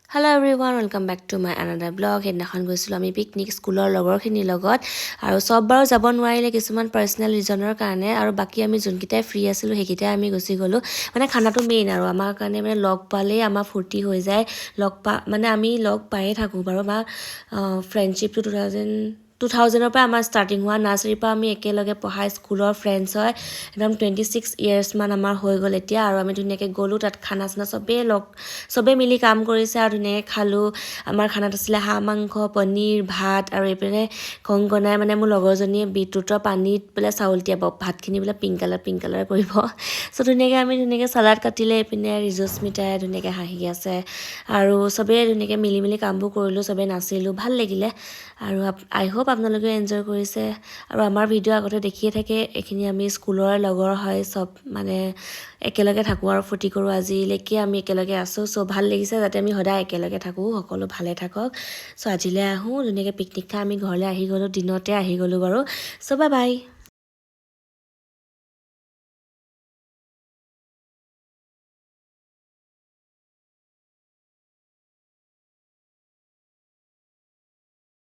Hello everyone, welcome back to my another vlog. সেইদিনাখন গৈছিলোঁ আমি পিকনিক স্কুলৰ লগৰখিনিৰ লগত আৰু চব বাৰু যাব নোৱাৰিলে কিছুমান পাৰ্চনেল ৰিজনৰ কাৰণে আৰু বাকী আমি যোনকেইটাই ফ্ৰী আছিলোঁ সেইকেইটাই আমি গুচি গ'লোঁ মানে খানাটো মেইন আৰু আমাৰ কাৰণে মানে লগ পালেই আমাৰ ফূৰ্তি হৈ যায় মানে আমি লগ পায়ে থাকোঁ বাৰু আমাৰ ফ্ৰেণ্ডশ্বিপটো 2000ৰ পৰা আমাৰ ষ্টাৰ্টিং হোৱা নাৰ্চাৰীৰ পৰা আমি একেলগে পঢ়া স্কুলৰ ফ্ৰেণ্ডছ হয় একদম 26 ইয়াৰ্ছমান আমাৰ হৈ গ'ল এতিয়া আৰু আমি ধুনীয়াকৈ গ'লোঁ তাত খানা চানা চবেই মিলি কাম কৰিছে আৰু ধুনীয়াকৈ খালোঁ আমাৰ খানাত আছিলে হাঁহ মাংস পনীৰ ভাত আৰু এইপিনে কংকনাই মানে মোৰ লগৰজনীয়ে বিটৰুটৰ পানীত বোলে চাউল তিয়াব ভাতখিনি বোলে পিংক কালাৰ কৰিব চ' ধুনীয়াকৈ চালাড কাটিলে এইপিনে ৰিজস্মিতাই ধুনীয়াকৈ হাঁহি আছে আৰু চবেই ধুনীয়াকৈ মিলি কামবোৰ কৰিলোঁ চবেই নাচিলোঁ ভাল লাগিলে আৰু আই হোপ আপোনালোকে এনজয় কৰিছে আৰু আমাৰ ভিডিঅ' আগতে দেখিয়ে থাকে এইখিনি আমি স্কুলৰ লগৰ হয় চব মানে একেলগে থাকোঁ আৰু ফূৰ্তি কৰোঁ আজিলৈকে আমি একেলগে আছোঁ চ' ভাল লাগিছে যাতে আমি সদায় একেলগে থাকোঁ সকলো ভালে থাকক চ' আজিলৈ আহোঁ ধুনীয়াকৈ পিকনিক খাই আমি ঘৰলৈ আহি গ'লোঁ দিনতে আহি গ'লোঁ বাৰু চ' বাই